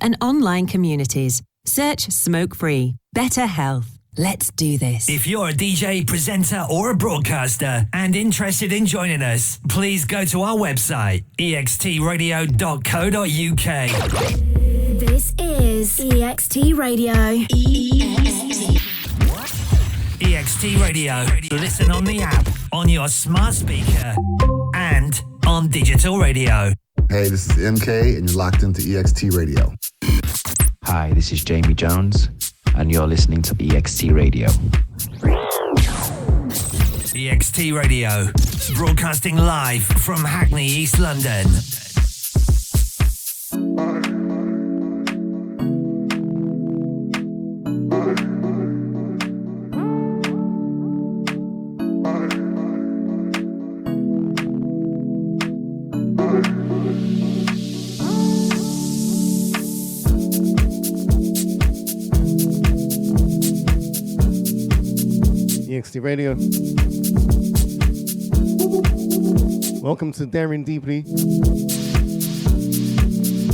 and online communities. Search Smoke Free. Better health. Let's do this. If you're a DJ, presenter, or a broadcaster and interested in joining us, please go to our website, extradio.co.uk. This is EXT Radio. EXT Radio. Listen on the app, on your smart speaker, and on digital radio. Hey, this is MK, and you're locked into EXT Radio. Hi, this is Jamie Jones, and you're listening to EXT Radio. EXT Radio, broadcasting live from Hackney, East London. EXT Radio. Welcome to Daring Deeply.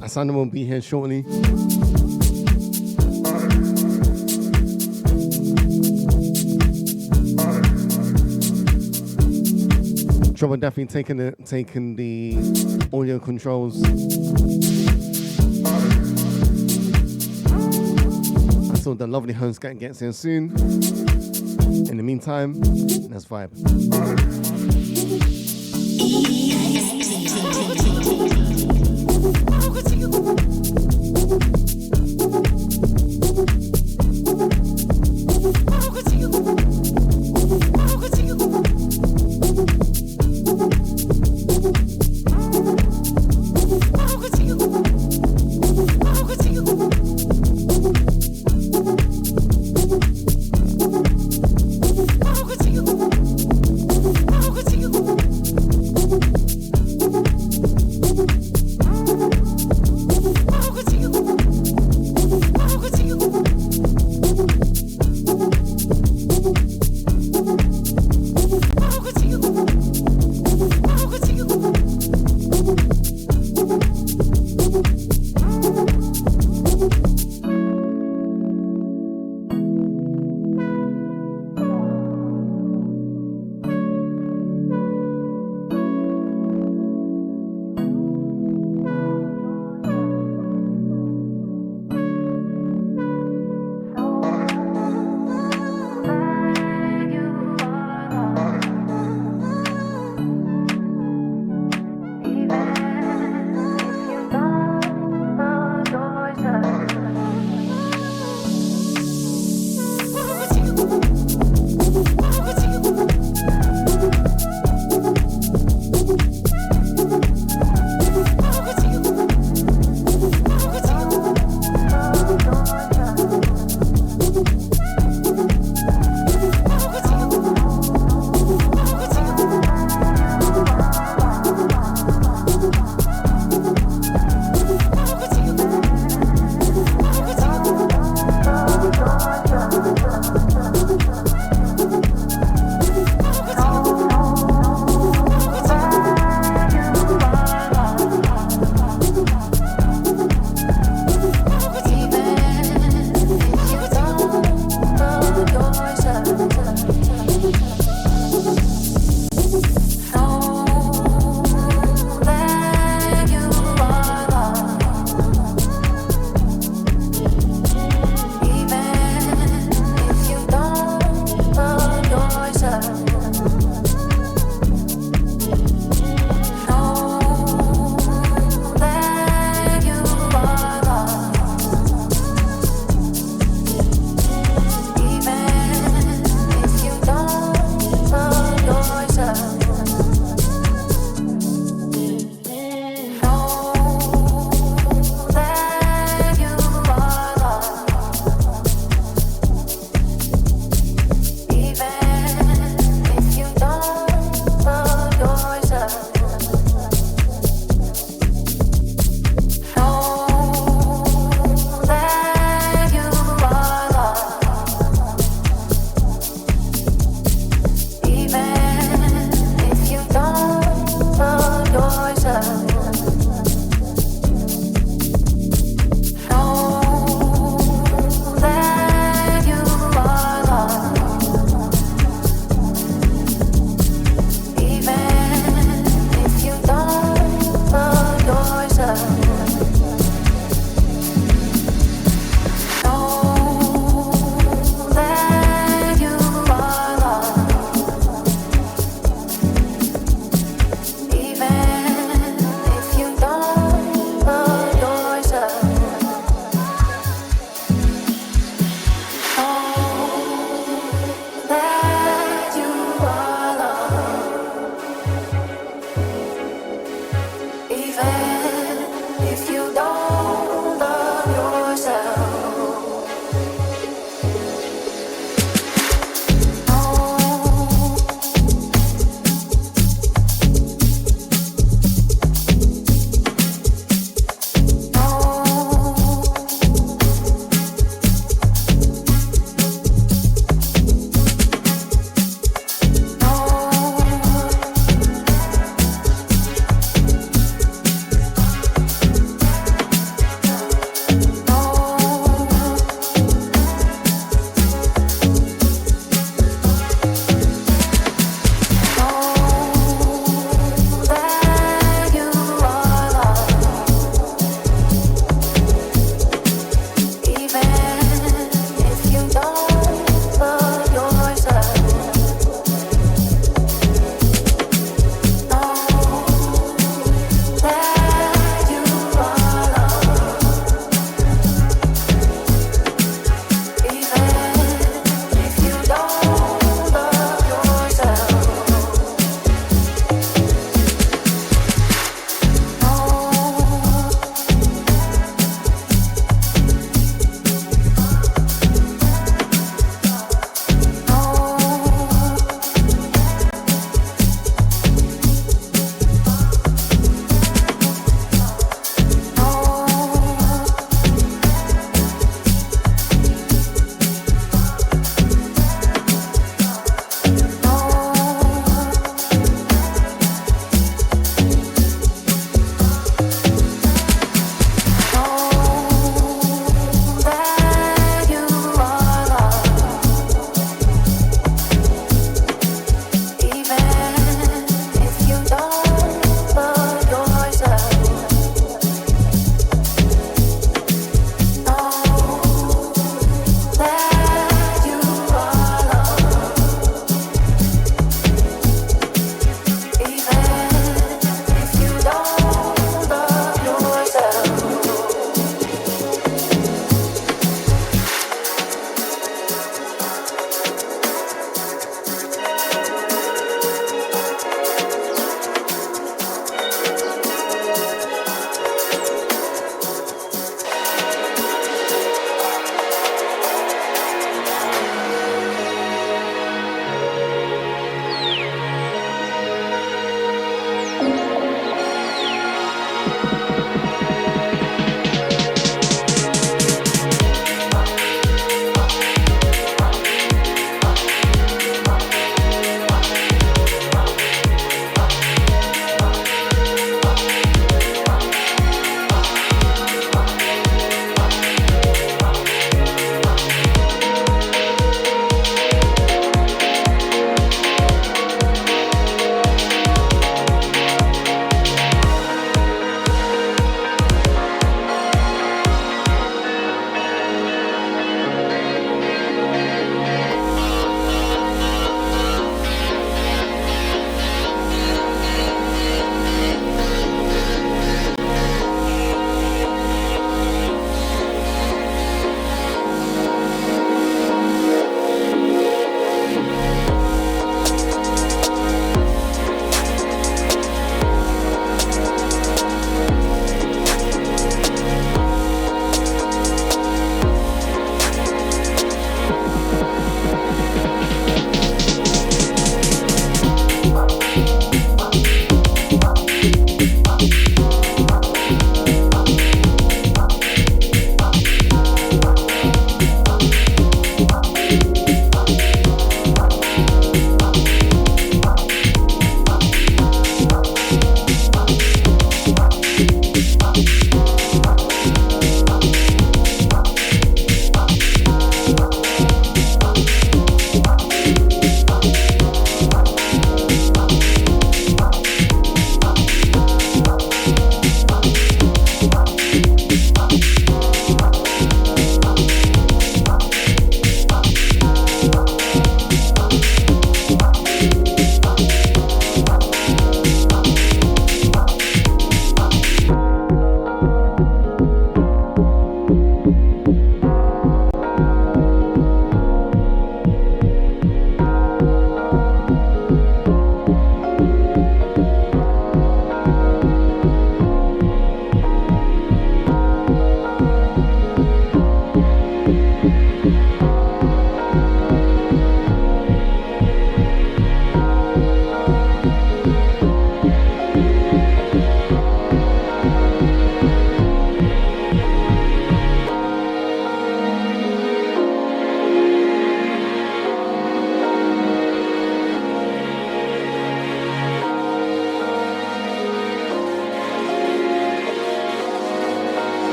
Asanda will be here shortly. Trouble Daphfinee taking the audio controls. I saw the lovely host gets here soon. In the meantime, let's vibe.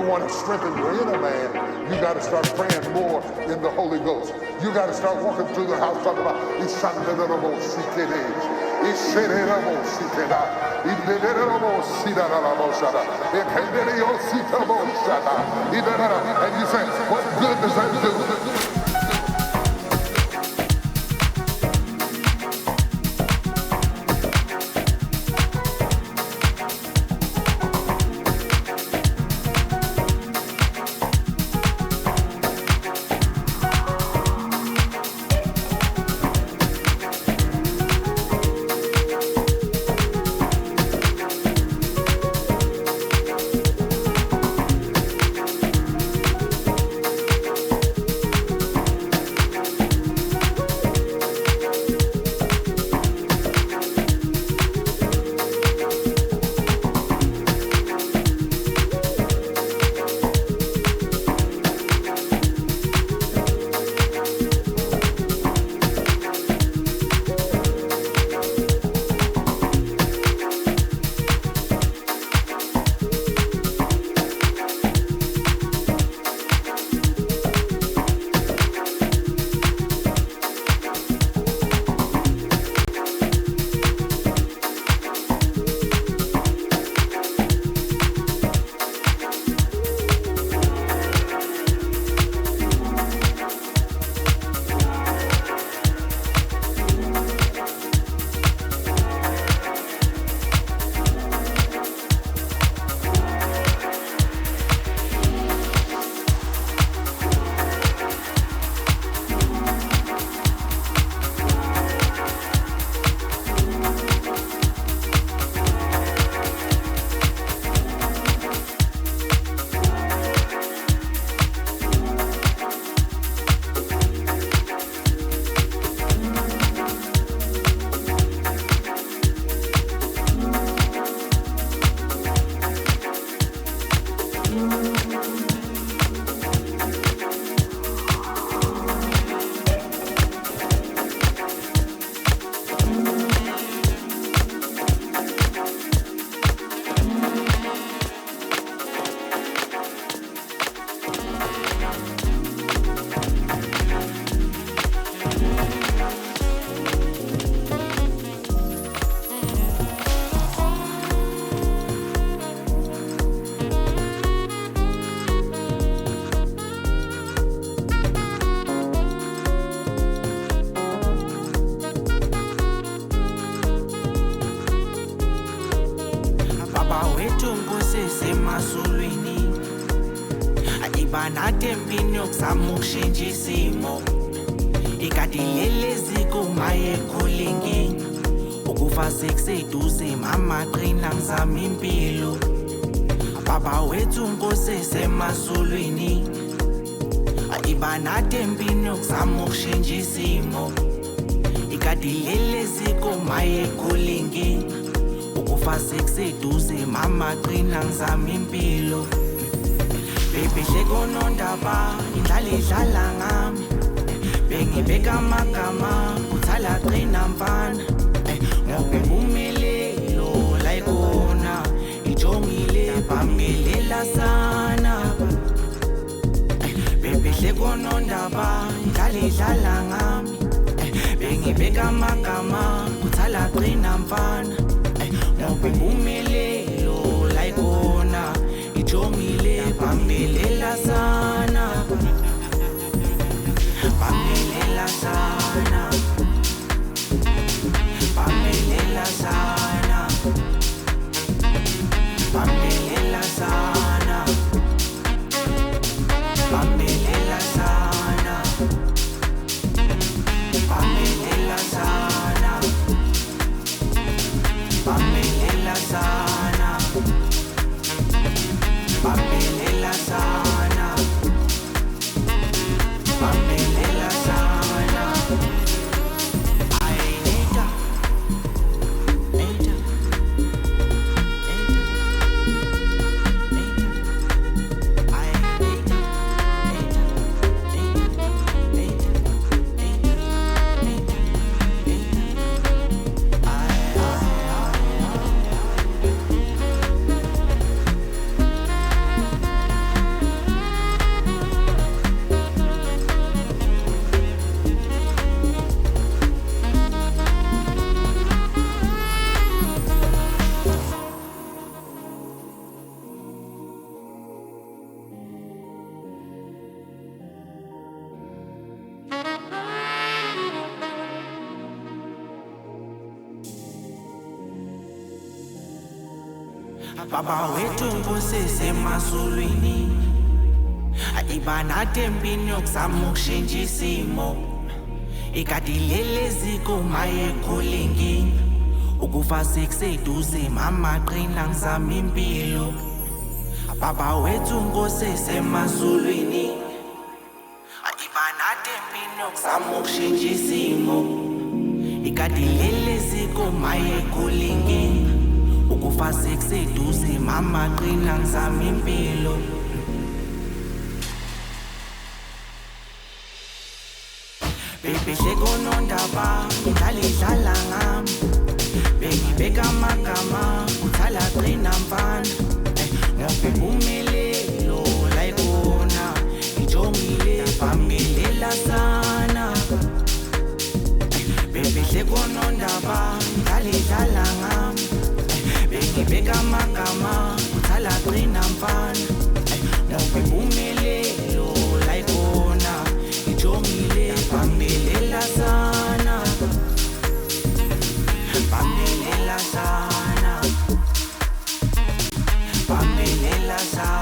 want to strengthen your inner man, you got to start praying more in the Holy Ghost. You got to start walking through the house talking about and you say, what good does that do? Banatempini ukuzama ukushintsha isimo ikadileleziko maye khulingi ukufa sekuseduze mama qina ngizama impilo baba wethu Nkosi esemazulwini ibanatempini ukuzama ukushintsha isimo ikadileleziko maye khulingi ukufa sekuseduze mama qina ngizama impilo Baby shekonondaba indlala idlala ngami bengibeka amagama uthala qina mfana ngobe umilelo la ikona ijongile bambelela sana Baby shekonondaba indlala idlala ngami bengibeka amagama uthala qina mfana ngobe umilelo la ikona ijongile bambelela sana bambelela sana bambelela sana bambelela sana bambelela sana bambelela sana bambelela sana Bambelela sana Bambelela sana I need Baba wethu Nkosi esemazulwini ibanatempini ukuzama ukushintsha isimo ikadileleziko maye khulingi ukufa sekuseduze mama qina ngizama impilo Baba wethu Nkosi esemazulwini ibanatempini ukuzama ukushintsha isimo ikadileleziko maye khulingi ukufa sekuseduze mama qina ngizama impilo Baby shekonondaba indlala idlala ngami bengibeka amagama uthala qina mfana ngobe umilelo la ikona ijongile bambelela sana Baby shekonondaba indlala idlala ngami bengibeka amagama uthala qina mfana ngobe umilelo la ikona ijongile bambelela sana bambelela sana bambelela sana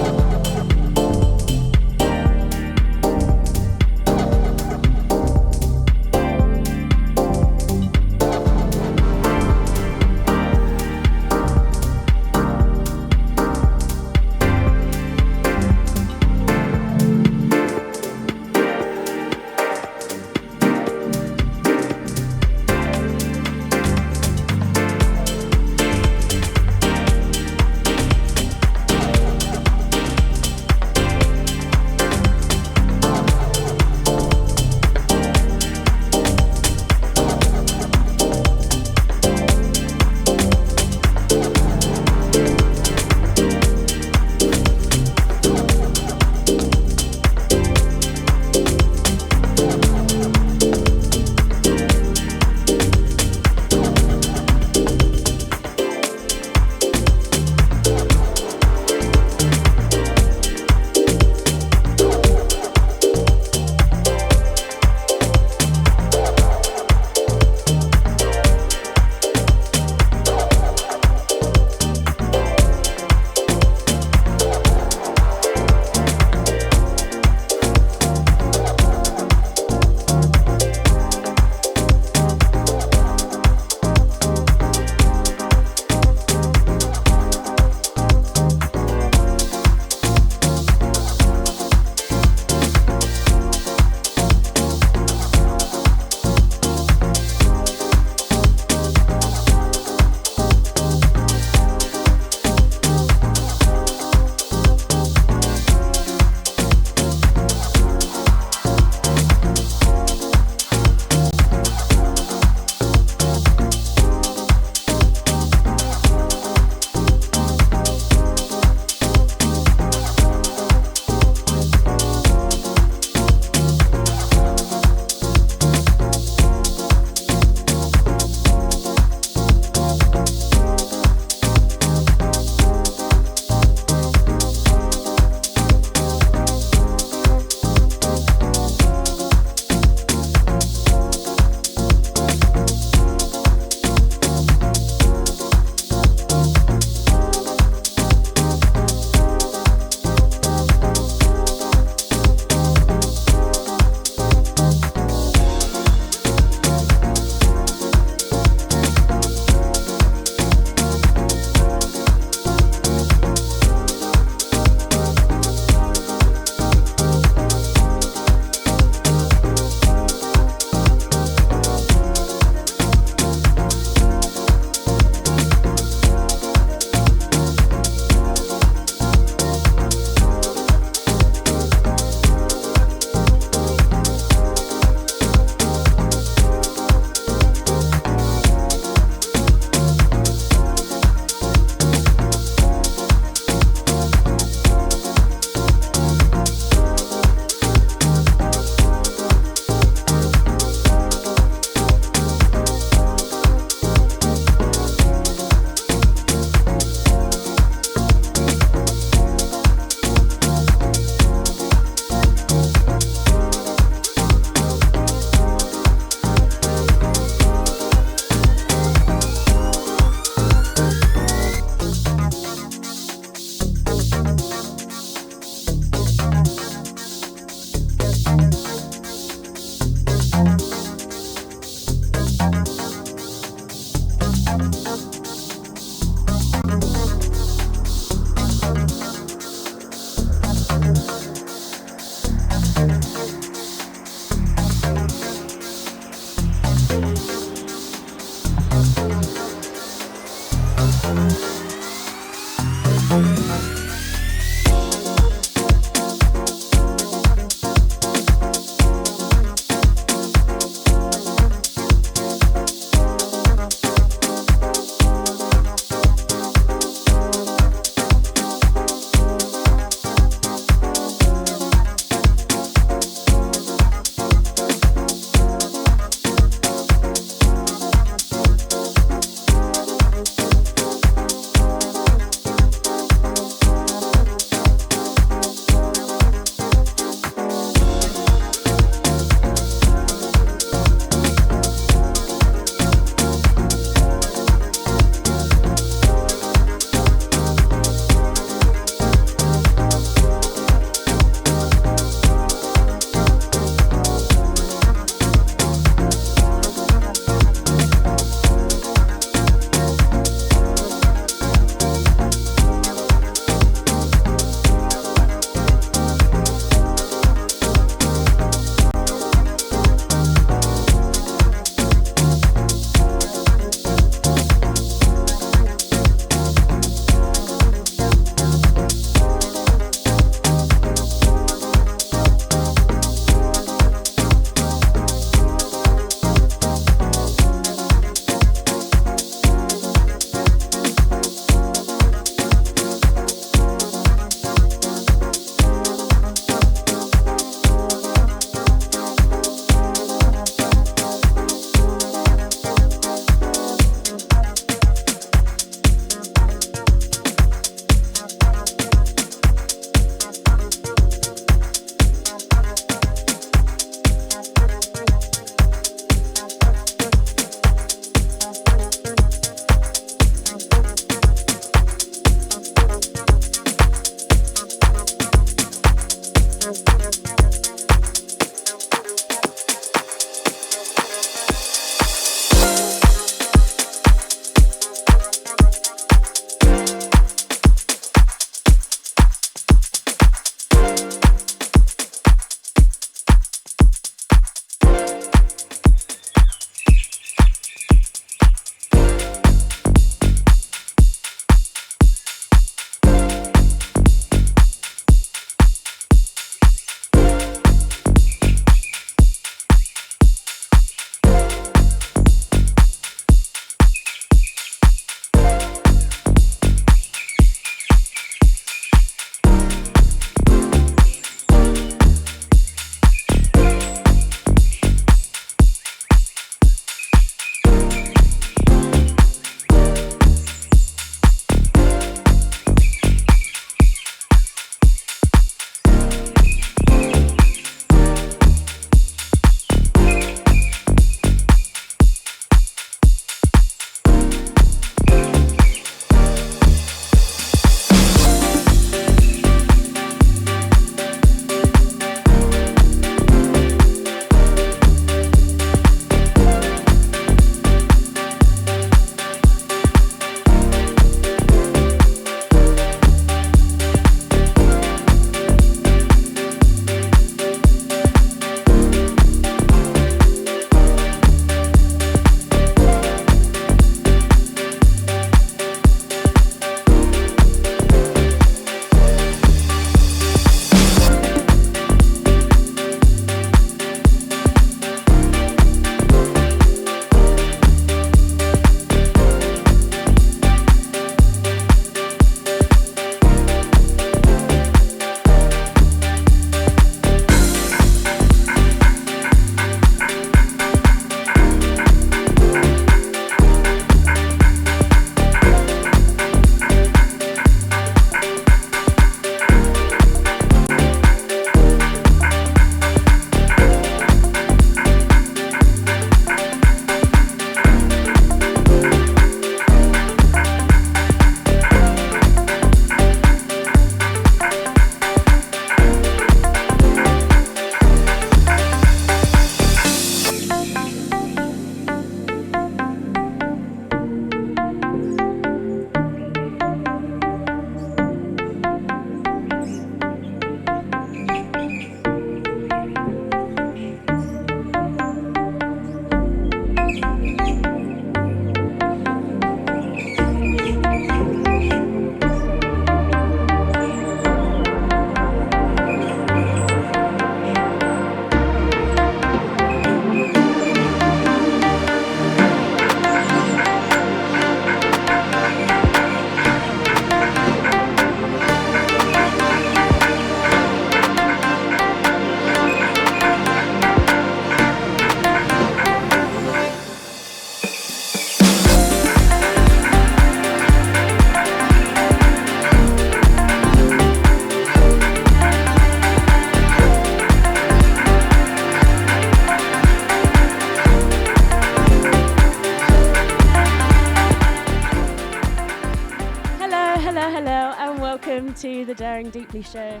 to the Daring Deeply show.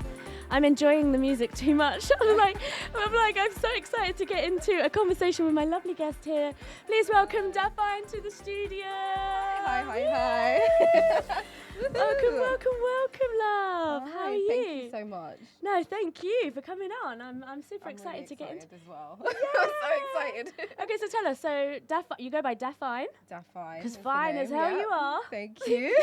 I'm enjoying the music too much. I'm so excited to get into a conversation with my lovely guest here. Please welcome Daphfinee to the studio. Hi. welcome, love. Hi, how are you? Thank you so much. No, thank you for coming on. I'm super excited really to get into as well. I'm so excited. Okay, so tell us. So you go by Daphfinee. Daphfinee. Because fine as hell you are. Thank you.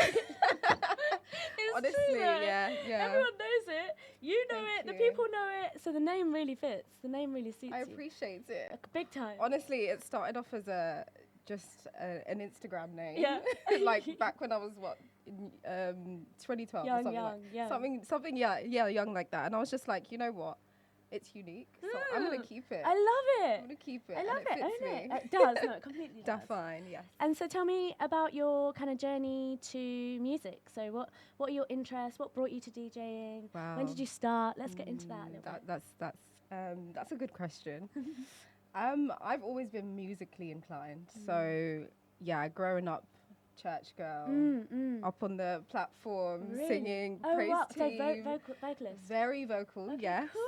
Honestly, true, yeah. Everyone knows it. You know it. The people know it. So the name really fits. The name really suits you. I appreciate it. Like, big time. Honestly, it started off as just an Instagram name. Yeah. Like back when I was 2012 or something. Something young like that. And I was just like, you know what? It's unique, so I'm gonna keep it. I love it. I'm gonna keep it. I love and it. fits me. It does. No, it completely does. Daphfinee, yes. And so tell me about your kind of journey to music. So what are your interests? What brought you to DJing? Wow. When did you start? Let's get into that a little bit. That's a good question. I've always been musically inclined. So yeah, growing up, church girl, up on the platform, singing, praise team. So vocalist. Very vocal, okay, yes. Cool.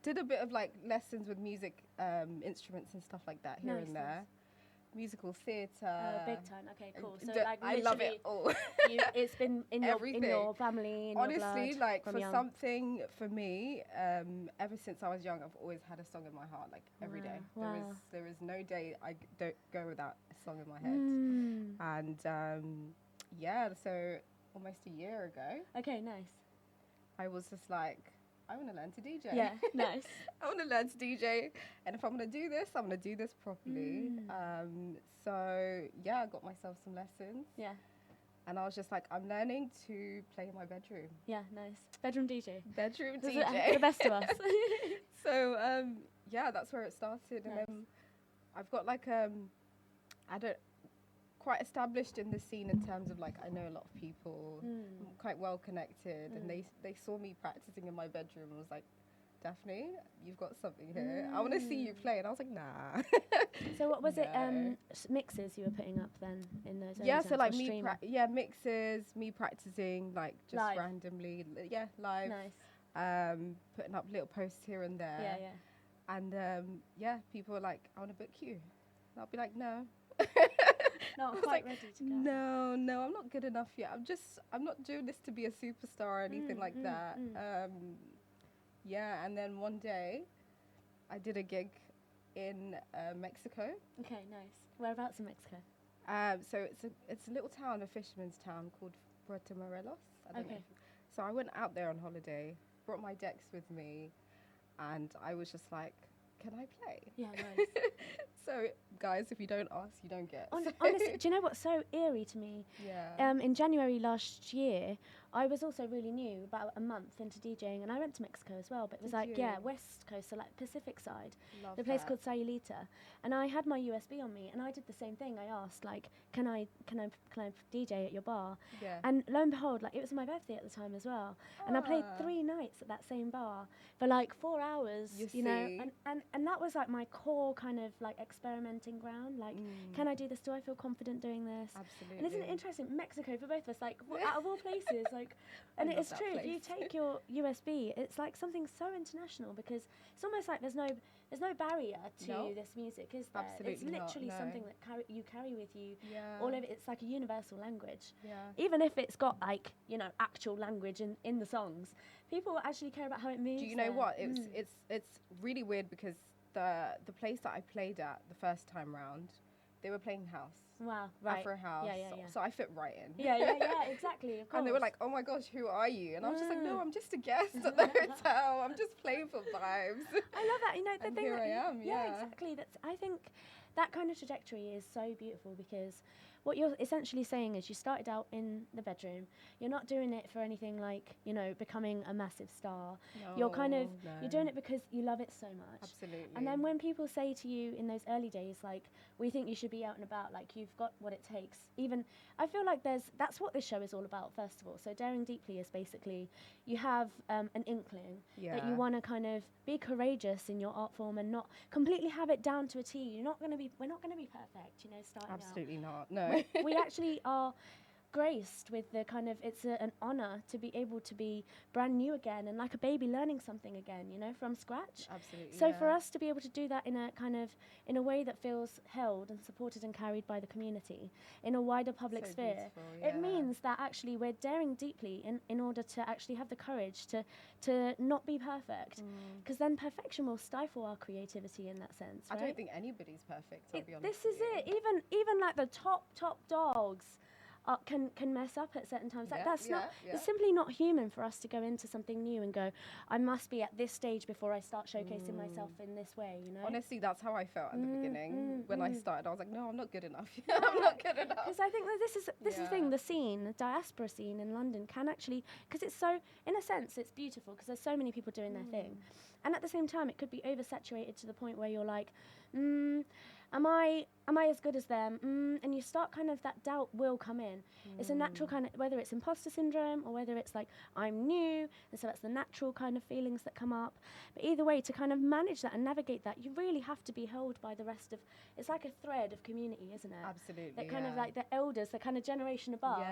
Did a bit of like lessons with music instruments and stuff like that here and there. Musical theatre. Big time. Okay, cool. So I love it all. It's been in your family, in honestly, your blood like from for young. something for me, ever since I was young, I've always had a song in my heart, like every day. Wow. There is no day I don't go without a song in my head. And so almost a year ago. Okay, nice. I was just like, I want to learn to DJ. Yeah, nice. I want to learn to DJ, and if I'm going to do this, I'm going to do this properly. So yeah, I got myself some lessons. Yeah. And I was just like, I'm learning to play in my bedroom. Yeah, nice. Bedroom DJ. Bedroom This DJ. Is the best of us. So yeah, that's where it started. Nice. And then I've got like quite established in the scene in terms of like I know a lot of people, I'm quite well connected, and they saw me practicing in my bedroom and was like, Daphfinee, you've got something here. I want to see you play. And I was like, nah. So what was it? Mixes you were putting up then in those? Yeah, so like mixes, me practicing like just live. randomly. Yeah, live. Nice. Putting up little posts here and there. Yeah. And people were like, I want to book you. And I'll be like, no. No, I'm quite ready to go. No, I'm not good enough yet. I'm not doing this to be a superstar or anything like that. And then one day I did a gig in Mexico. Okay, nice. Whereabouts in Mexico? So it's a little town, a fisherman's town called Puerto Morelos. So I went out there on holiday, brought my decks with me, and I was just like, can I play? Yeah, nice. So, guys, if you don't ask, you don't get. Honestly, do you know what's so eerie to me? Yeah. In January last year, I was also really new, about a month into DJing, and I went to Mexico as well, but it was West Coast, so like Pacific side. Love the place that. called Sayulita. And I had my USB on me, and I did the same thing. I asked, like, can I DJ at your bar? Yeah. And lo and behold, like, it was my birthday at the time as well. And I played 3 nights at that same bar for like 4 hours, you know, and that was like my core kind of like experimenting ground. Like, can I do this? Do I feel confident doing this? Absolutely. And isn't it interesting? Mexico for both of us, like, out of all places, like, and it is true. If you take your USB, it's like something so international because it's almost like there's no barrier to this music, is there? Absolutely it's literally not, no. something that you carry with you. Yeah. All of it. It's like a universal language. Yeah. Even if it's got like, you know, actual language in the songs, people actually care about how it moves. Do you know what? It's really weird because the place that I played at the first time round, they were playing house. Wow, right. Afro house. Yeah. So I fit right in. Yeah, exactly. Of course. And they were like, oh my gosh, who are you? And I was just like, no, I'm just a guest at the hotel. I'm just playing for vibes. I love that. You know, the and thing here that I am, yeah, exactly. I think that kind of trajectory is so beautiful because what you're essentially saying is you started out in the bedroom. You're not doing it for anything like, you know, becoming a massive star. You're you're doing it because you love it so much. Absolutely. And then when people say to you in those early days, like, we think you should be out and about, like, you've got what it takes. Even, I feel like that's what this show is all about, first of all. So Daring Deeply is basically, you have an inkling that you want to kind of be courageous in your art form and not completely have it down to a T. We're not going to be perfect, you know, starting out. Absolutely not, no. We actually are graced with the kind of, it's an honor to be able to be brand new again and like a baby learning something again, you know, from scratch. Absolutely. So for us to be able to do that in a kind of, in a way that feels held and supported and carried by the community in a wider public sphere, it means that actually we're daring deeply in order to actually have the courage to not be perfect, because then perfection will stifle our creativity in that sense. I right? don't think anybody's perfect, I'll be honest. This is it. Even like the top dogs can mess up at certain times. Like that's not. It's simply not human for us to go into something new and go, I must be at this stage before I start showcasing myself in this way. You know. Honestly, that's how I felt at the beginning when I started. I was like, no, I'm not good enough. I'm not good enough. Because I think that this is the thing. The scene, the diaspora scene in London, can actually, because it's so, in a sense, it's beautiful because there's so many people doing their thing, and at the same time, it could be oversaturated to the point where you're like, am I as good as them? And you start kind of, that doubt will come in. It's a natural kind of, whether it's imposter syndrome or whether it's like, I'm new, and so that's the natural kind of feelings that come up. But either way, to kind of manage that and navigate that, you really have to be held by the rest of, it's like a thread of community, isn't it? Absolutely. That kind of like the elders, the kind of generation above,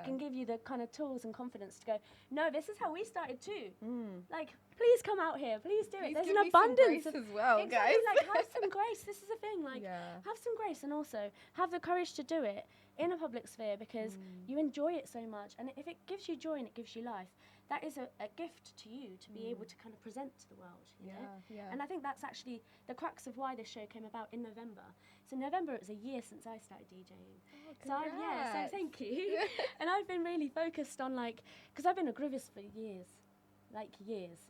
can give you the kind of tools and confidence to go, no, this is how we started too. Like, please come out here, please do it. There's an abundance of, as well, exactly, guys. like, have some grace. This is the thing, like, have some grace, and also have the courage to do it in a public sphere because you enjoy it so much, and if it gives you joy and it gives you life, that is a gift to you to be able to kind of present to the world, you know? And I think that's actually the crux of why this show came about in November. So November, it was a year since I started DJing. So thank you. And I've been really focused on, like, because I've been a groovist for years.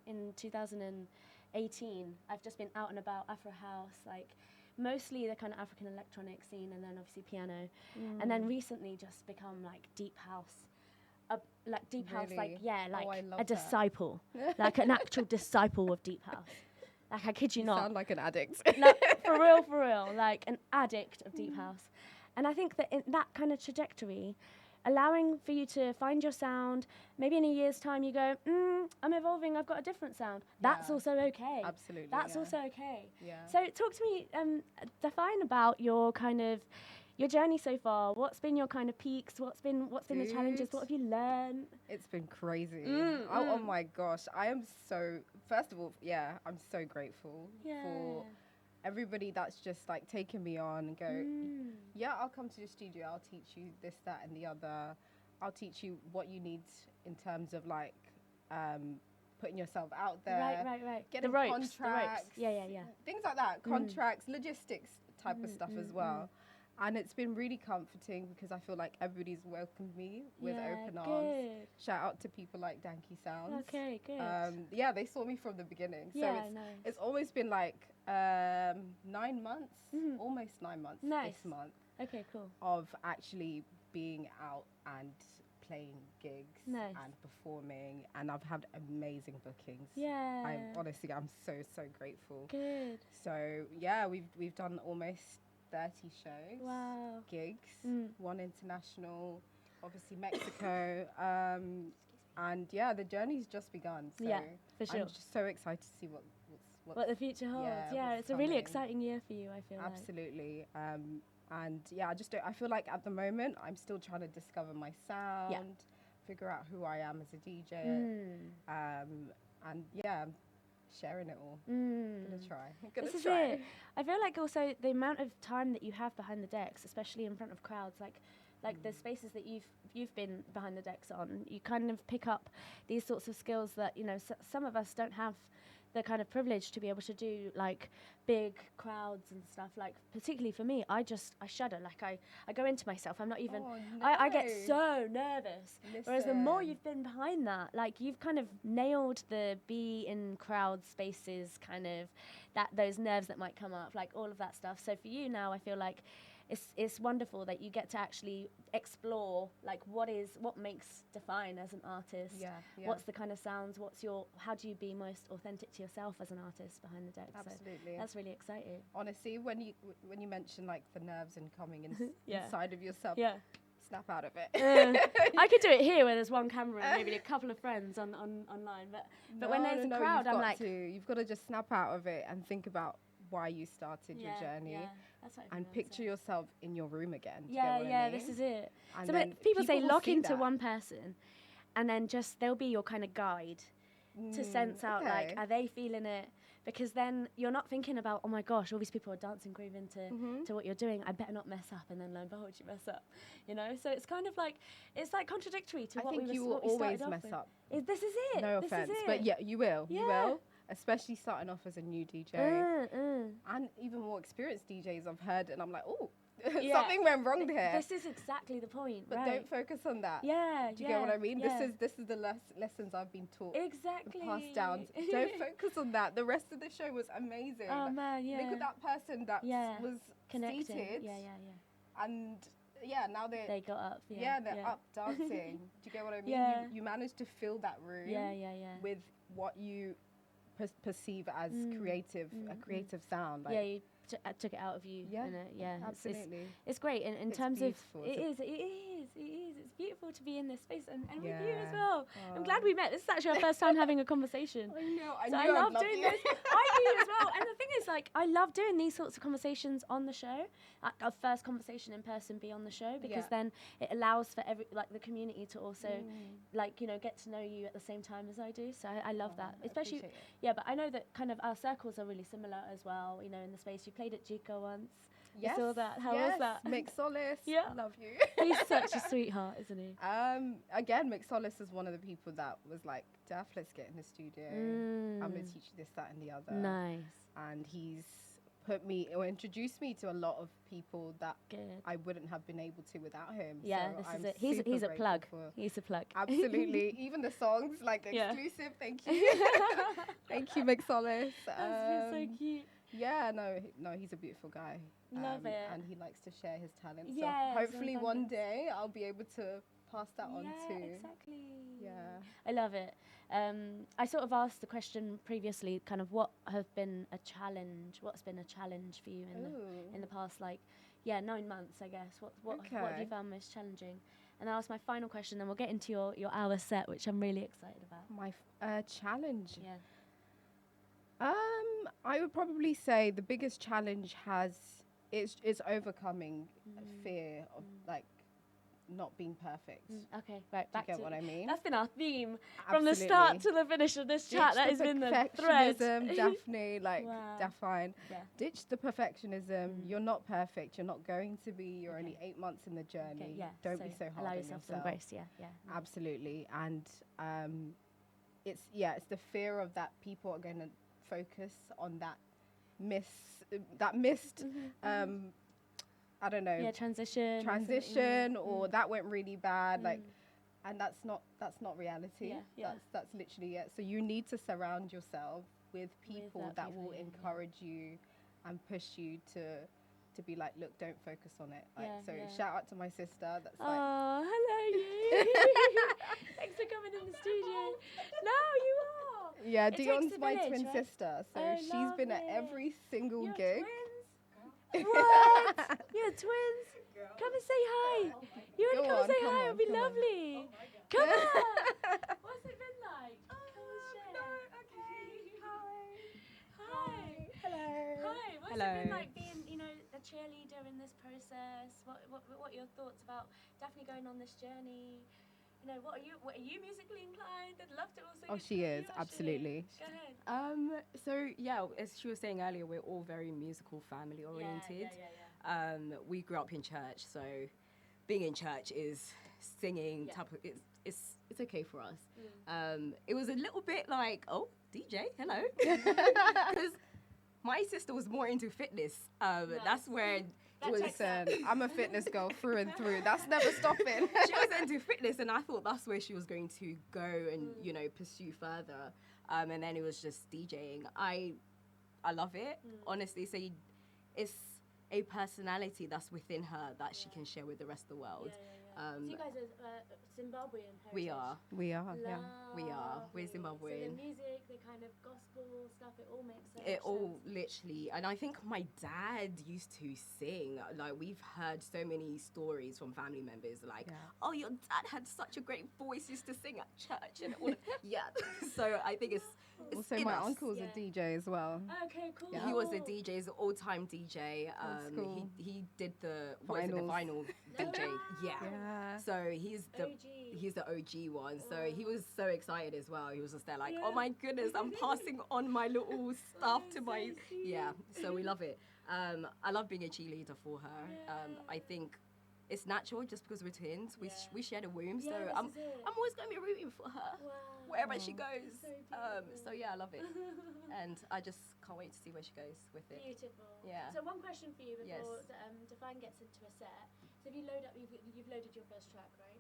In 2018, I've just been out and about Afro House, like mostly the kind of African electronic scene, and then obviously piano, and then recently just become like deep house, house, like a disciple, like an actual disciple of deep house. Like, I kid you not. Sound like an addict. Like, for real, like an addict of deep house. And I think that in that kind of trajectory, allowing for you to find your sound, maybe in a year's time you go, I'm evolving, I've got a different sound. That's also okay. Absolutely. That's also okay. Yeah. So talk to me, Daphfinee, about your kind of, your journey so far. What's been your kind of peaks? What's been the challenges? What have you learned? It's been crazy. Oh my gosh. I am so, first of all, I'm so grateful for everybody that's just like taken me on and go, I'll come to the studio, I'll teach you this, that, and the other. I'll teach you what you need in terms of like putting yourself out there. Right. Getting the ropes, contracts. The ropes. Things like that. Contracts, logistics type of stuff as well. And it's been really comforting because I feel like everybody's welcomed me with open arms. Shout out to people like Danky Sounds. Okay, good. They saw me from the beginning. So it's always been like 9 months, almost 9 months this month. Okay, cool. Of actually being out and playing gigs and performing, and I've had amazing bookings. I'm so grateful. Good. So we've done almost 30 shows, gigs, one international, obviously Mexico, and the journey's just begun. So for sure. I'm just so excited to see what the future holds. It's a really exciting year for you, I feel absolutely. And I feel like at the moment I'm still trying to discover my sound, figure out who I am as a DJ, and sharing it all. Gonna try. This is it. I feel like also the amount of time that you have behind the decks, especially in front of crowds, like the spaces that you've been behind the decks on, you kind of pick up these sorts of skills that, you know, some of us don't have the kind of privilege to be able to do, like big crowds and stuff. Like, particularly for me, I shudder. Like, I go into myself. I'm not even, I get so nervous. Whereas the more you've been behind that, like, you've kind of nailed the be in crowd spaces, kind of those nerves that might come up, like all of that stuff. So for you now, I feel like it's wonderful that you get to actually explore, like, what makes Daphfinee as an artist. What's the kind of sounds? How do you be most authentic to yourself as an artist behind the deck? Absolutely. So that's really exciting. Honestly, when you mention like the nerves and coming inside of yourself, snap out of it. I could do it here where there's one camera and maybe a couple of friends online, but when there's a crowd, I'm like, you've got to just snap out of it and think about why you started your journey, That's what and picture yourself in your room again. Do you Yeah, get what I mean? this is it. And So then people say will lock see into that. one person, and then just they'll be your kind of guide to sense out, like, okay. are they feeling it? Because then you're not thinking about, oh my gosh, all these people are dancing, grooving to what you're doing. I better not mess up, and then lo and behold, you mess up. You know, so it's kind of like, it's like contradictory to I what think we you what will we started always off mess with. up. This is it. No this offense, is it. but yeah, you will. You Yeah. will, especially starting off as a new DJ, and even more experienced DJs I've heard, and I'm like, oh, something went wrong there. This is exactly the point. But right. don't focus on that. Yeah. Do you get what I mean? Yeah. This is the lessons I've been taught. Exactly. And passed down. Don't focus on that. The rest of the show was amazing. Oh man, yeah. Look at that person that was connected. seated. Yeah. And now they got up. they're up dancing. Do you get what I mean? Yeah. You managed to fill that room. Yeah. With what you perceive as a creative sound. Like, you took it out of you. Yeah, yeah. absolutely. It's great in It's terms beautiful. of it is. It's beautiful to be in this space and with you as well. I'm glad we met. This is actually our first time having a conversation. I know. I love doing this. I do as well. And the thing is, like, I love doing these sorts of conversations on the show. Like, our first conversation in person be on the show, because then it allows for the community to also get to know you at the same time as I do. So I love that. Especially but I know that kind of our circles are really similar as well, you know, in the space. You played at Juco once. Yes. I saw that. How was that? Mixolis. Yeah. Love you. He's such a sweetheart, isn't he? Again, Mixolis is one of the people that was like, Daph, let's get in the studio. I'm going to teach you this, that, and the other. Nice. And he's introduced me to a lot of people that I wouldn't have been able to without him. Yeah, so this is it. He's a plug. He's a plug. Absolutely. Even the songs, like exclusive. Thank you. Thank you, Mixolis. That's so cute. Yeah, no, he's a beautiful guy. Love it. And he likes to share his talent. Yes, so hopefully one day I'll be able to pass that on too. Exactly. Yeah. I love it. I sort of asked the question previously, kind of what's been a challenge for you in the past 9 months, I guess. What have you found most challenging? And I'll ask my final question, then we'll get into your hour set, which I'm really excited about. My challenge. Yeah. I would probably say the biggest challenge is overcoming fear of not being perfect. Okay, right. Do you get what I mean? That's been our theme Absolutely. from the start to the finish of this chat. That has been the thread. Daphne, Daphine. Yeah. Ditch the perfectionism. You're not perfect. You're not going to be. You're only 8 months in the journey. Okay, Don't be so hard allow on yourself yourself. some grace. Yeah. Absolutely. And it's the fear of that people are going to focus on that missed I don't know. Yeah, transition or that went really bad. And that's not reality. Yeah. That's literally it. So you need to surround yourself with people that will encourage you and push you to be like, look, don't focus on it. Shout out to my sister. That's hello you. Thanks for coming in the studio. No, you are. Yeah, It Dion's takes a my village, twin right? sister, so she's been at every single You're gig. Twins? What? You're twins? Come and say hi. You want to come and say hi? It'll be lovely. Come on. What's it been like? Come and share. Hi. Hello. Hi. What's it been like being, a cheerleader in this process? What are your thoughts about Daphne going on this journey? What are you musically inclined? I'd love to also. Oh, she is, absolutely. Go ahead. So yeah, as she was saying earlier, we're all very musical, family oriented. Yeah. We grew up in church, so being in church is singing. It's okay for us. It was a little bit like, oh, DJ, hello, because my sister was more into fitness. That's where. Listen, I'm a fitness girl through and through. That's never stopping. She was into fitness, and I thought that's where she was going to go and pursue further. And then it was just DJing. I love it, honestly. So it's a personality that's within her that she can share with the rest of the world. So you guys are Zimbabwean heritage. We are. Yeah. We are. We're So Zimbabwean. the music, the kind of gospel stuff, it all makes sense. It all literally, and I think my dad used to sing. Like, we've heard so many stories from family members, like, oh, your dad had such a great voice, used to sing at church, and all. So I think it's also in my us. uncle's a DJ as well. Okay, cool. Yeah. He was a DJ, he's an all-time DJ. Cool. He did the Vinyls. vinyl DJ. Yeah. So he's the OG one. So he was so excited as well. He was just there like, oh my goodness, I'm passing on my little stuff to my So we love it. I love being a cheerleader for her. I think it's natural just because we're twins. We share the womb, so I'm always going to be rooting for her wherever she goes. So I love it, and I just can't wait to see where she goes with it. Beautiful. Yeah. So one question for you before Daphfinee gets into a set. So if you load up, you've loaded your first track, right?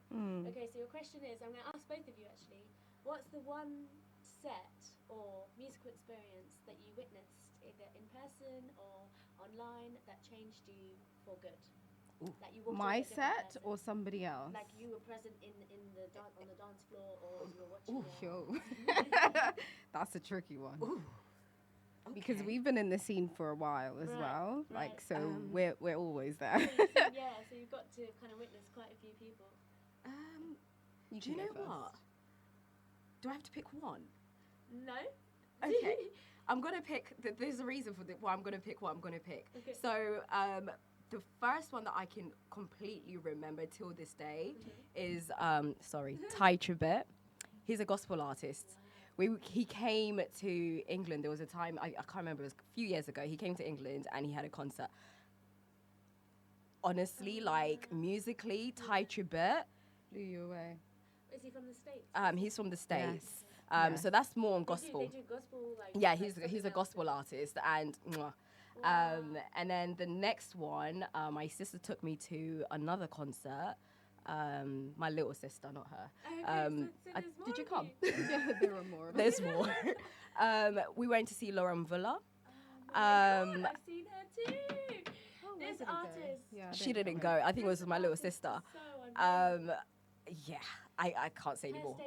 Okay. So your question is, I'm going to ask both of you actually. What's the one set or musical experience that you witnessed either in person or online that changed you for good? That you walked My away a different set person? or somebody else? Like you were present on the dance floor, or you were watching. That's a tricky one. Okay. Because we've been in the scene for a while as well. Right. Like, so we're always there. So you've got to kind of witness quite a few people. Do you know what? Do I have to pick one? No. Okay. I'm going to pick, there's a reason for why I'm going to pick what I'm going to pick. Okay. So the first one that I can completely remember till this day is, Ty Tribbett. He's a gospel artist. He came to England. There was a time, I can't remember, it was a few years ago. He came to England and he had a concert. Honestly, musically, Ty Tribbett Blew you away. Is he from the States? He's from the States. Yes. So that's more on gospel. They do gospel, He's a gospel artist, and and then the next one, my sister took me to another concert. My little sister, not her. Did you come? There are more. There's more. We went to see Lauren Villa. I've seen her too. This artist. Yeah, She didn't go. I think it was my little sister. I can't say anymore.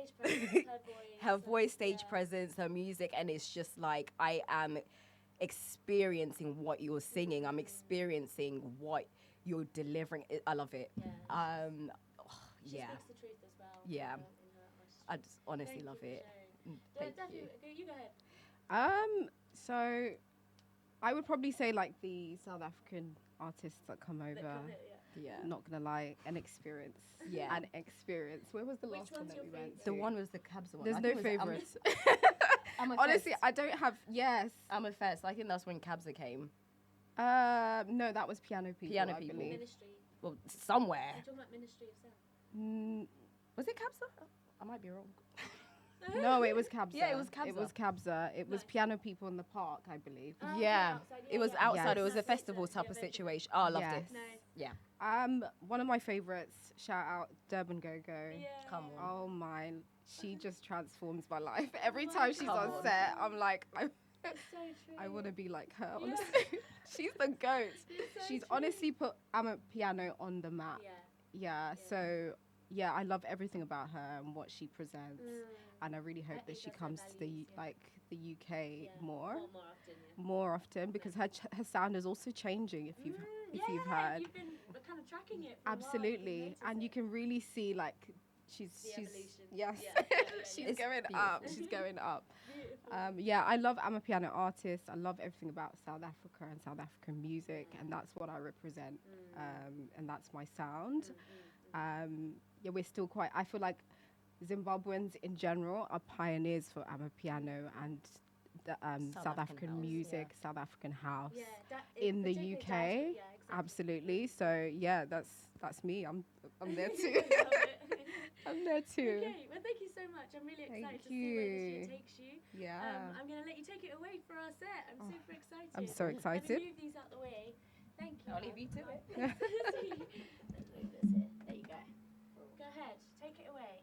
Her voice, stage presence, her music, and it's just like I am experiencing what you're singing. I'm experiencing what you're delivering. I love it. She speaks the truth as well. Yeah. In her I just honestly love it. Thank you. You go ahead. So I would probably say like the South African artists that come over. Yeah. Not gonna lie, an experience. Yeah. An experience. Where was the last one one's that your we went to? The one was the Cabs one. There's I no think it was favourites. Honestly, I don't have. Yes. I'm a fest. I think that's when Cabs came. No, that was Piano People. Piano I People. believe. Ministry. Well, somewhere. You're talking about Ministry of Sound. Was it Cabs? I might be wrong. No, it was Kabza. Yeah, it was Kabza. It was Kabza. It was Piano People in the Park, I believe. Yeah, it was outside. Yes. It was a festival type of situation. Oh, I loved it. Yes. Yeah. One of my favorites. Shout out Durban Go Go. Yeah. Come on. Oh my, she just transforms my life. Every time she's on set, I'm like, That's so true. I want to be like her. Honestly, she's the goat. She's honestly put Piano on the map. Yeah. So yeah, I love everything about her and what she presents, and I really hope that she comes to the UK more often because her sound is also changing. If you've heard, you've been kind of tracking it. For absolutely, and you can really see like she's yes, she's going up. She's going up. Yeah, I love. I'm a piano artist. I love everything about South Africa and South African music, and that's what I represent. And that's my sound. Yeah, we're still quite. I feel like Zimbabweans in general are pioneers for Amapiano and the, South African music, South African house in the UK. Absolutely. So yeah, that's me. I'm there too. I'm there too. Okay, well thank you so much. I'm really excited to see where this year takes you. Yeah. I'm going to let you take it away for our set. I'm super excited. I'm so excited. Let me move these out the way. Thank you. I'll leave you to it. Let's move this here. There you go. Go ahead. Take it away.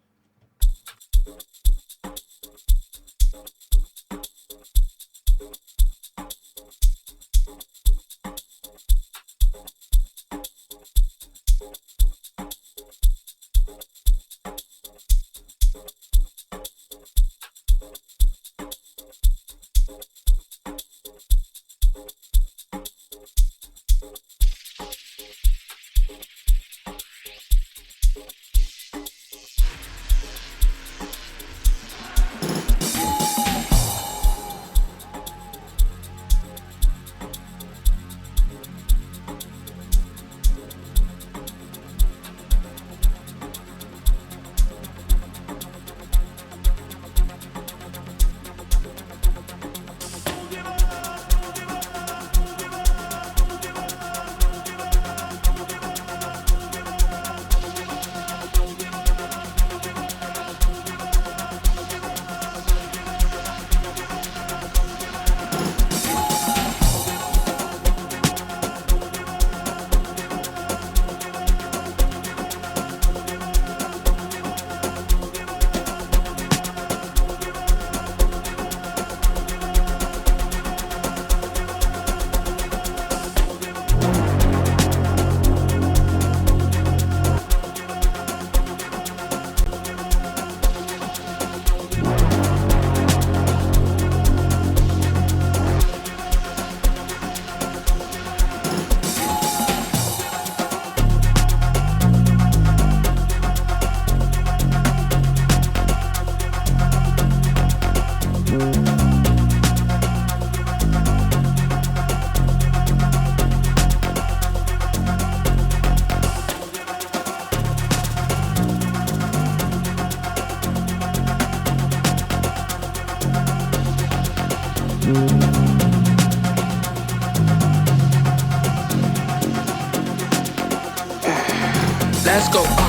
let's go.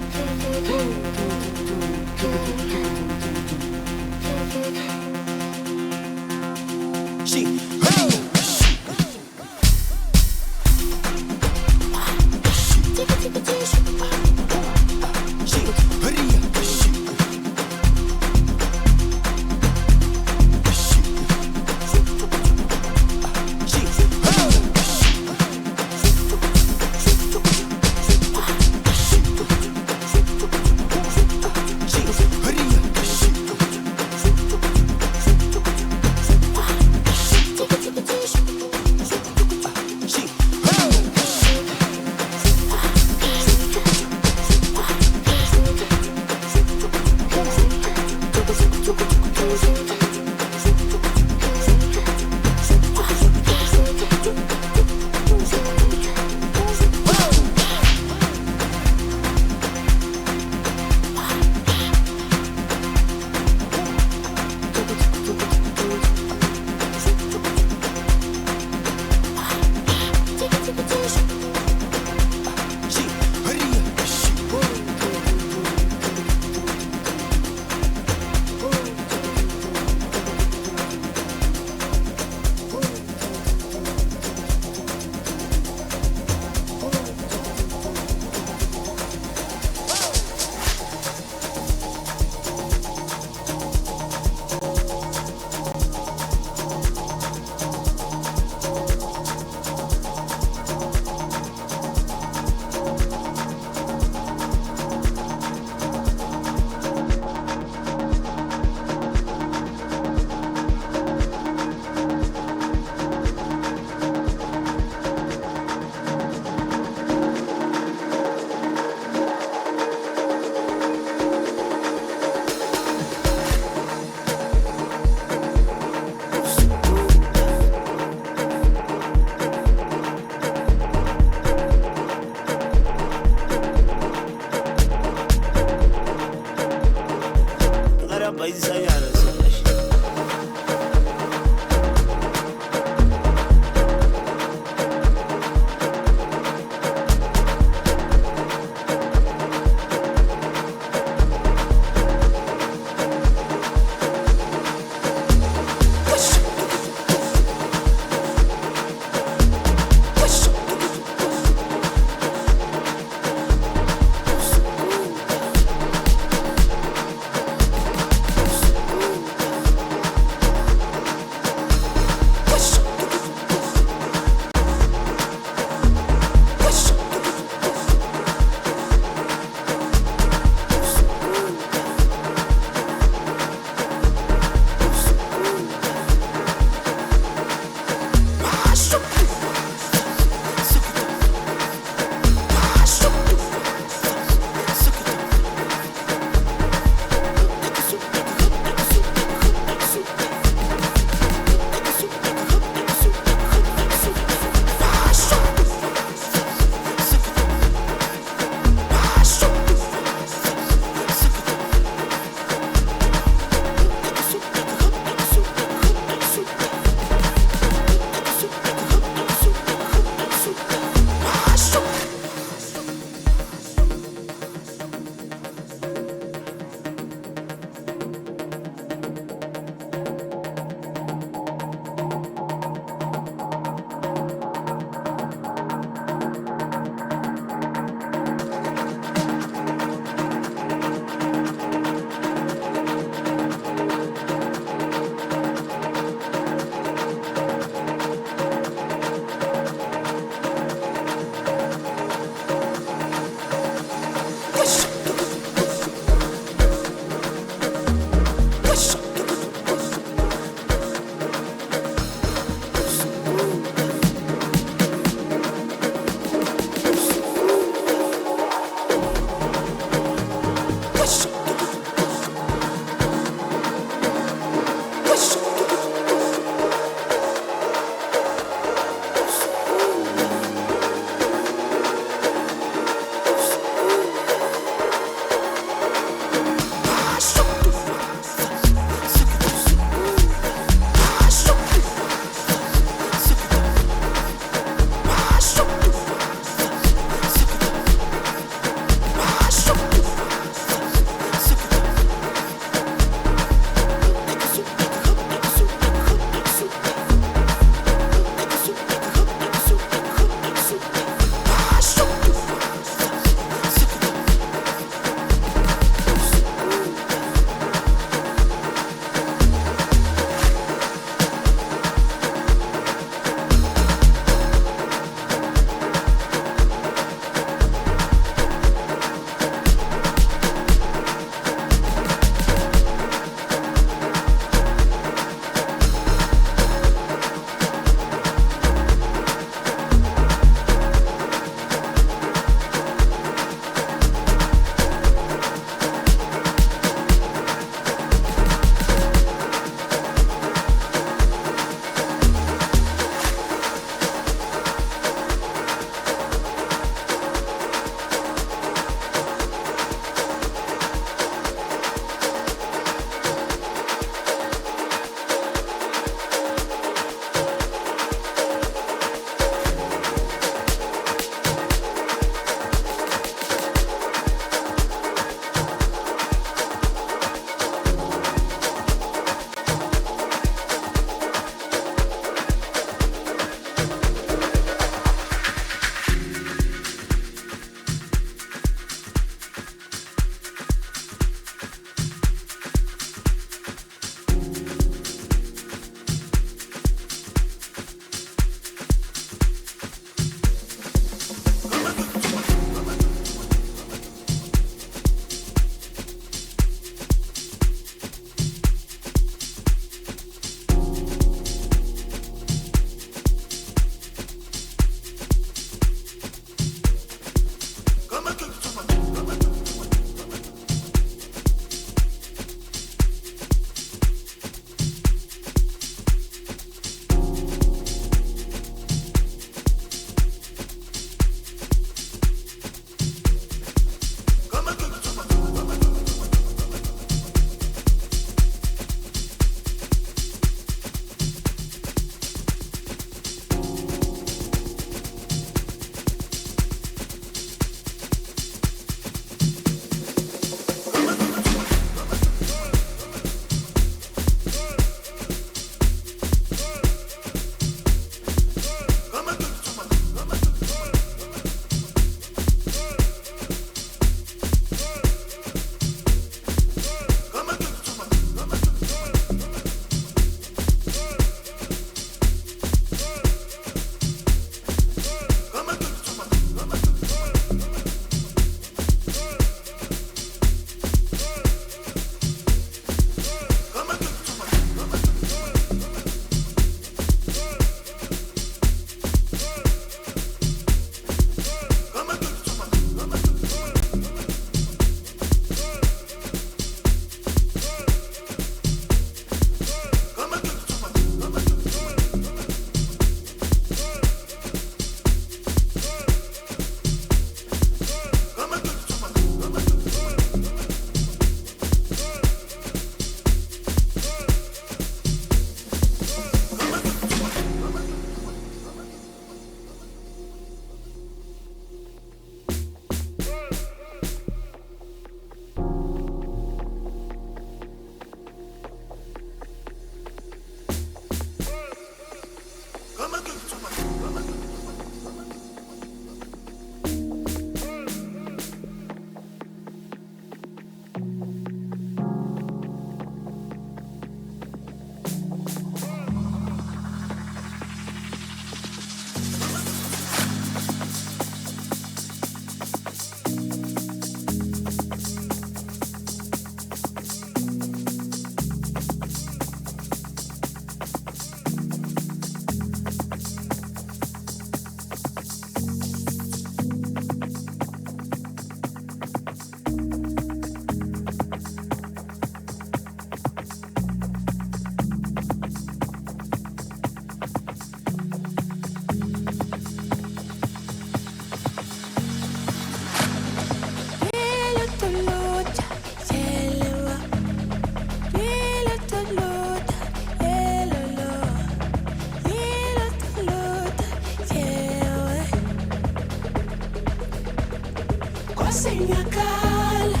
Kosenyakala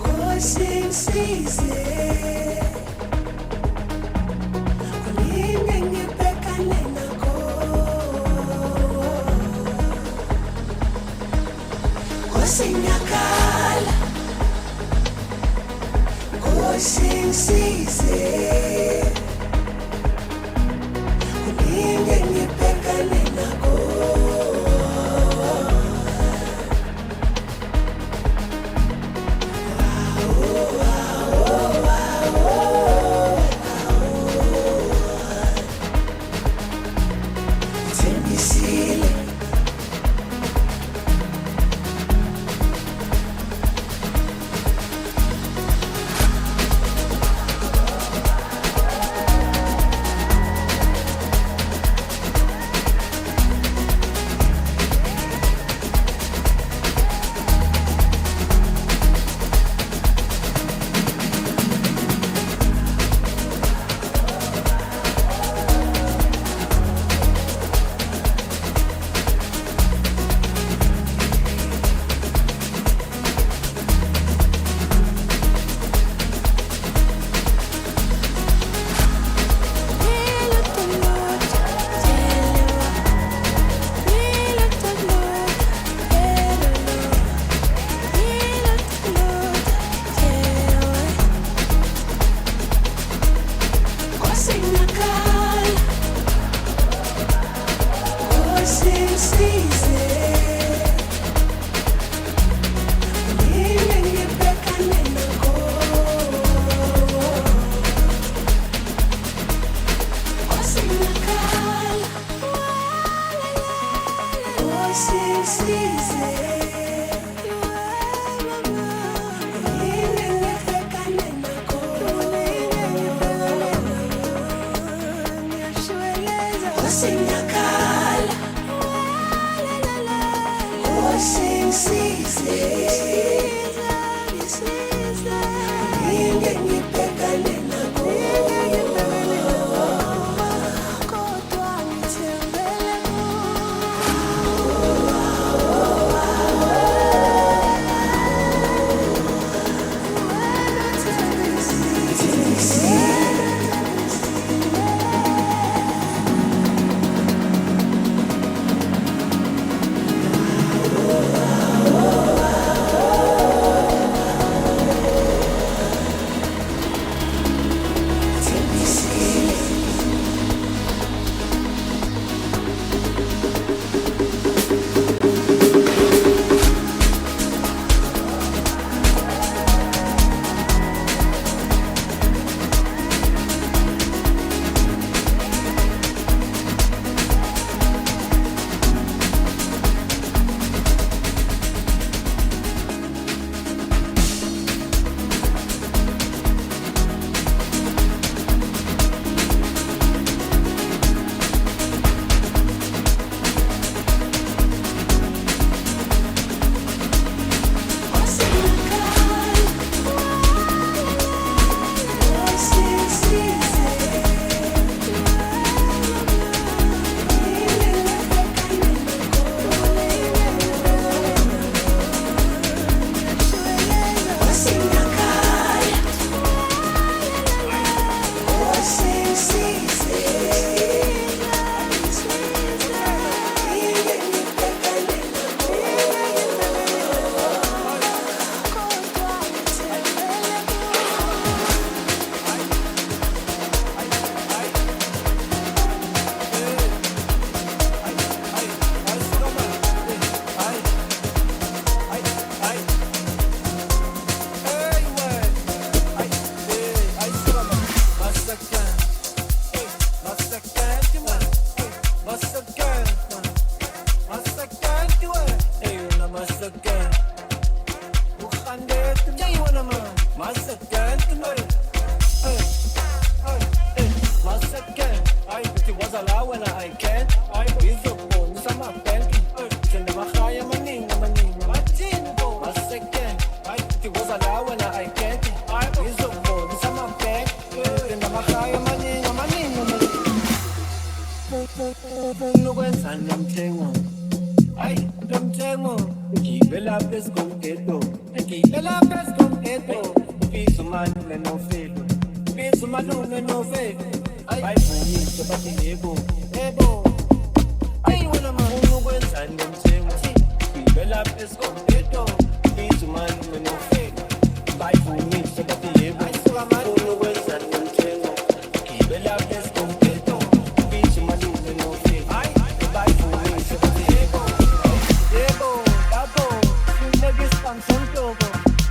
Kosengisize Ulinge ngibhekane nakho Kosenyakala Kosengisize Ulinge ngibhekane nakho Ay, don't tengo, keep el apes con esto, keep el apes con esto, piso man no fego, piso man no fego, ay, fumi, so pati ebo, ay, una man, uno buen san, don't tengo, keep el apes con esto, piso man no fego, ay, fumi, so pati ebo, uno buen san, don't tengo, keep el apes con esto, piso man no fego, ay, fumi, so pati ebo. Ebo, abo, you niggas I'm so dope.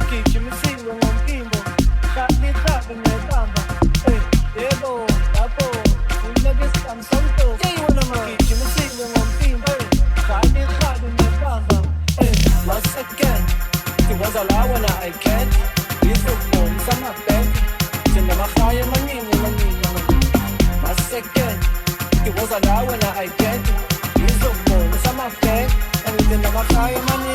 Keep you missing when I'm timbo. Got me trapping my bamba. Hey, ebo, abo, you niggas I'm so dope. Yeah, you wanna know? Keep you missing when I'm timbo. Got me trapping my bamba. Hey, once again, it was all I wanna I can't. These are bones, I'm not bad. Send them a fire, money. Once again, it was all I wanna I can't. These are bones, I'm not bad. Anything that I try, money.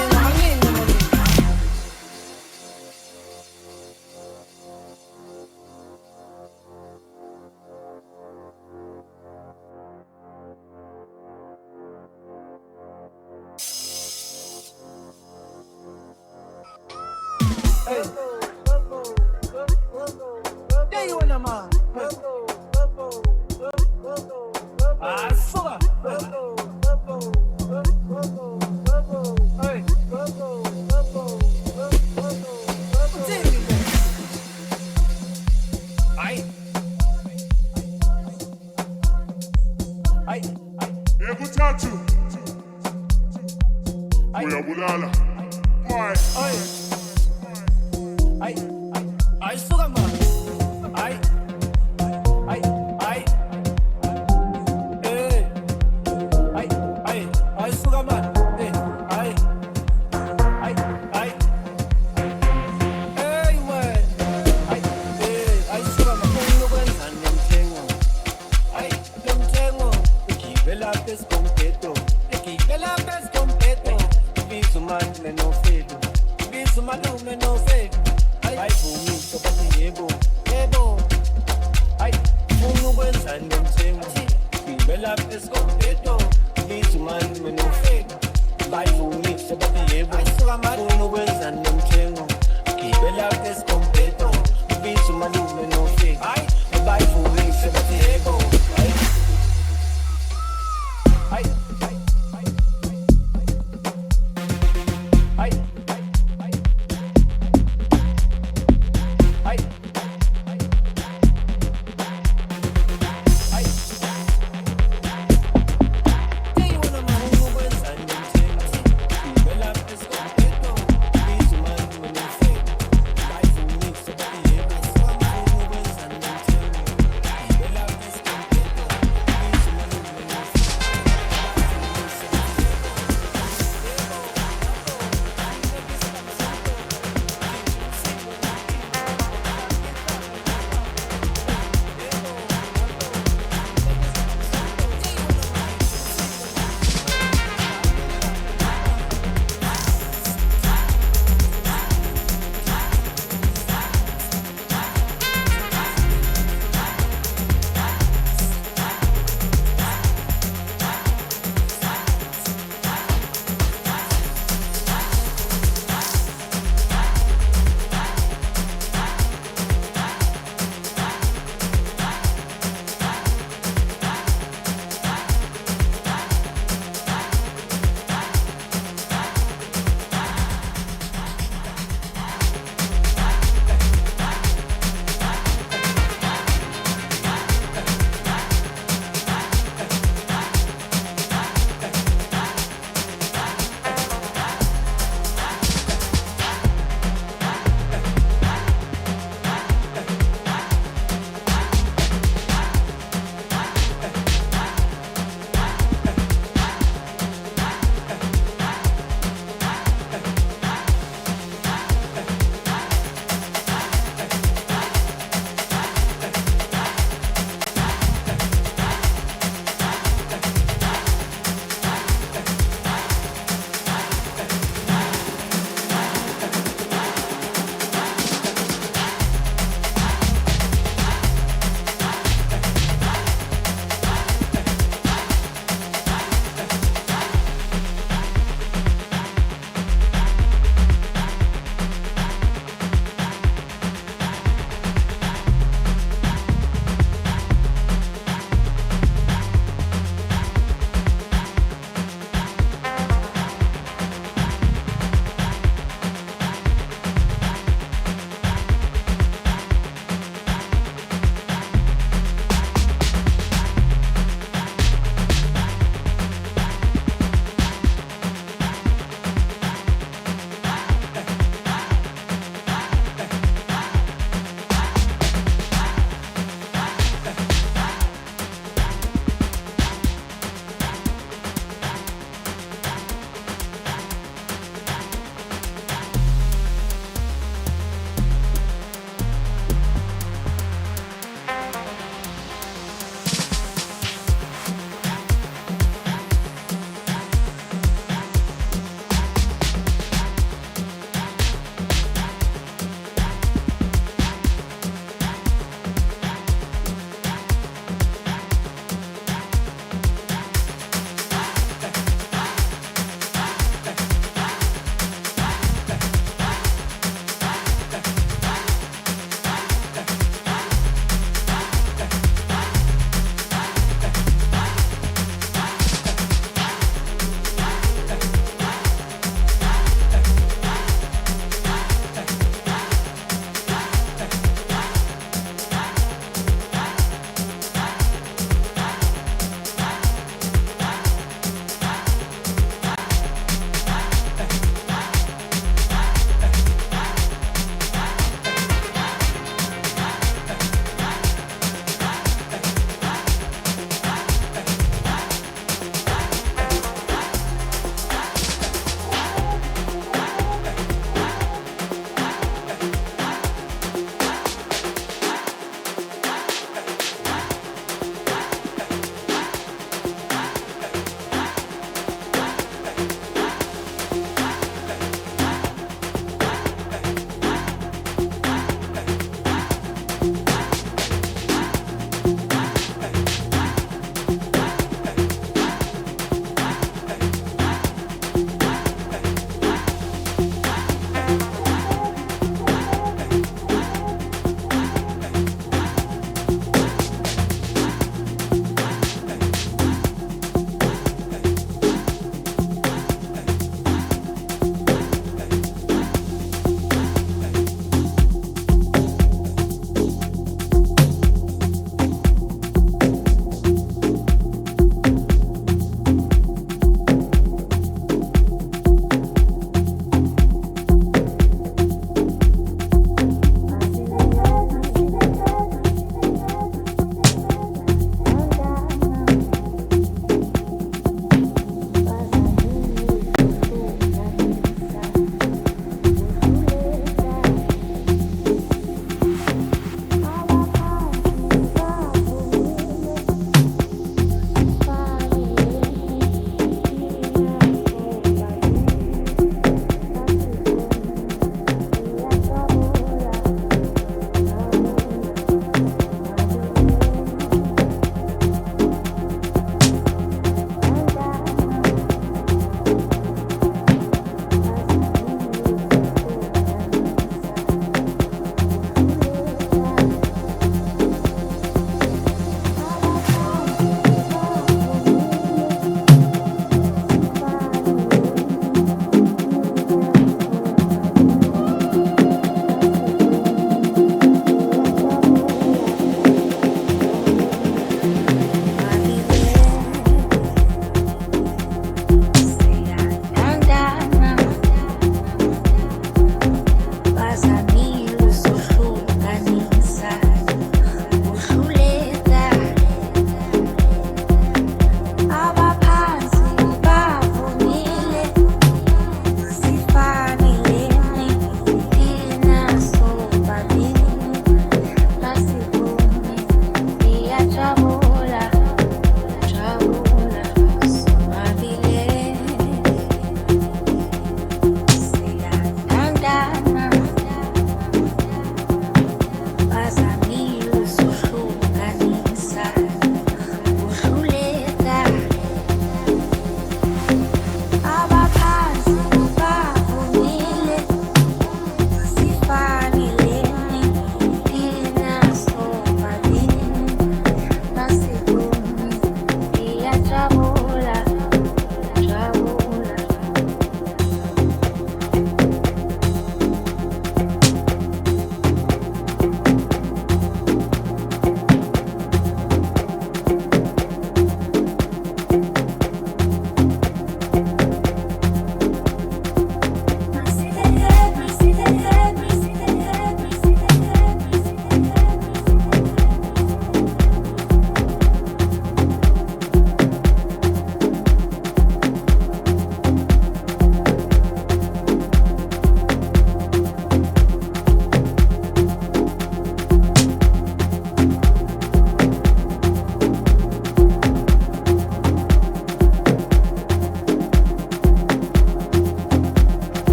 Hey. Yeah, you wanna man. Ah, sugar. Ebutatu. Uyabulala. Why? Ay, sugar man. Ay. Ay, sugar man. Ay. Hey, man. Ay, sugar man. No buen san, don't tengo. Ay, don't tengo. Keep el apes completo. Keep el apes completo. Piso man, me no fedo. Piso man, me no fedo. Ay, fumi, so pati ebo. Ay, uno buen san, don't tengo. Keep el apes completo. Piso man, me no fedo. Ay, fumi, so pati ebo. Uno buen san, don't tengo. Keep el apes completo. Piso man, me no fedo. Ay, fumi, so pati ebo. Ay.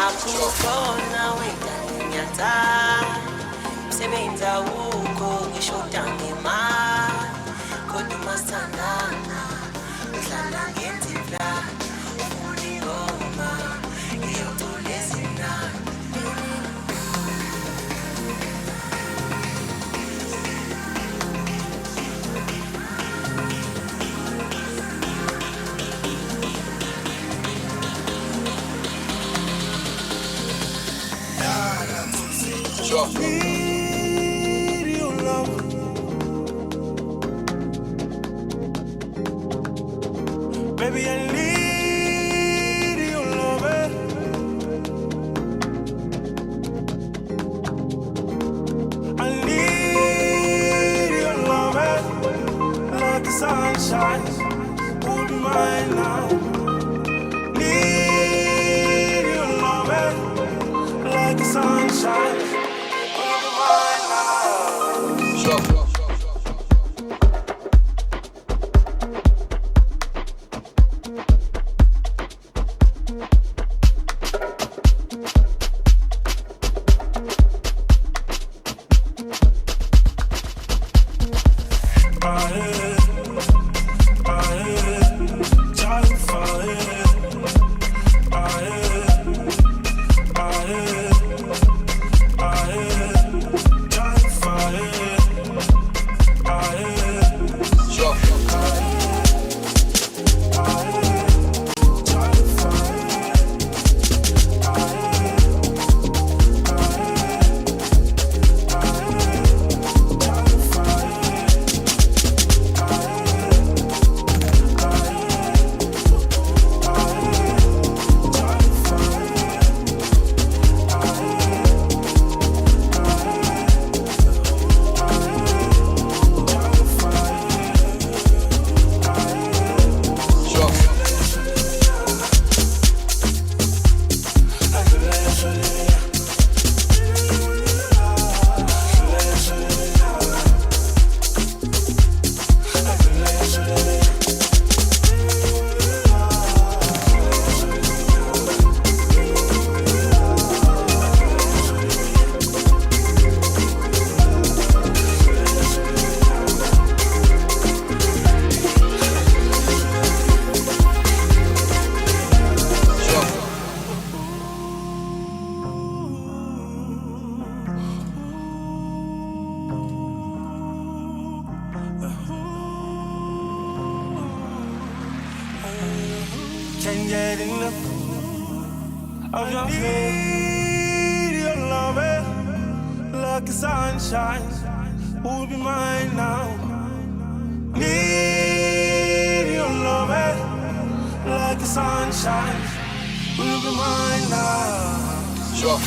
Akukhona wendane nyata Msebenza uko ngishoda ngemali Kodwa masithandana Udlala ngendlela Ufuna ingoma Iyotoleza imnandi Need your love. Baby, I need your love. I need your love. Like the sunshine, will be mine now. Need your love. Like the sunshine. Can't get enough of your need your love, like the sunshine, will be mine now. Need your love, like the sunshine, will be mine now. Sure.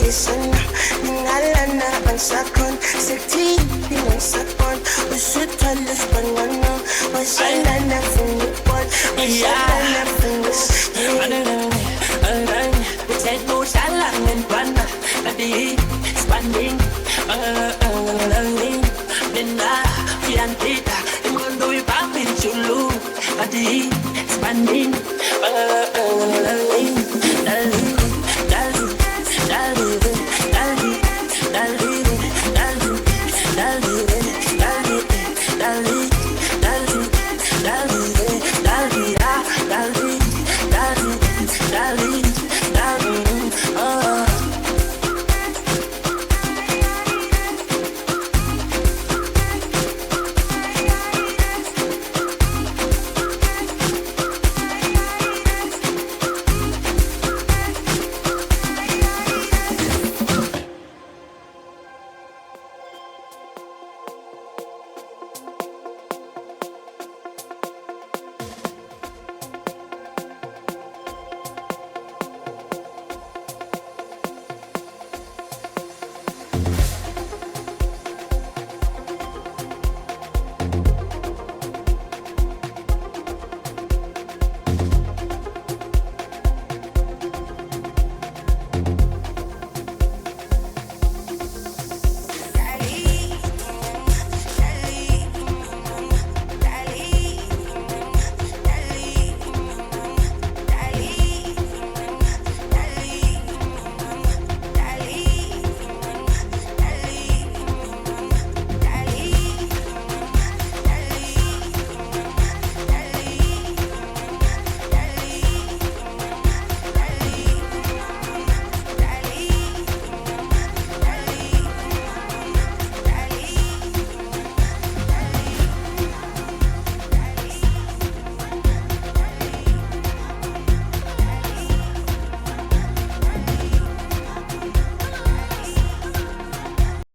isana ningalana ansakon sekti ansakon usuthalis banana wasalana funipon wasalana funus we take no shalang and banana the spending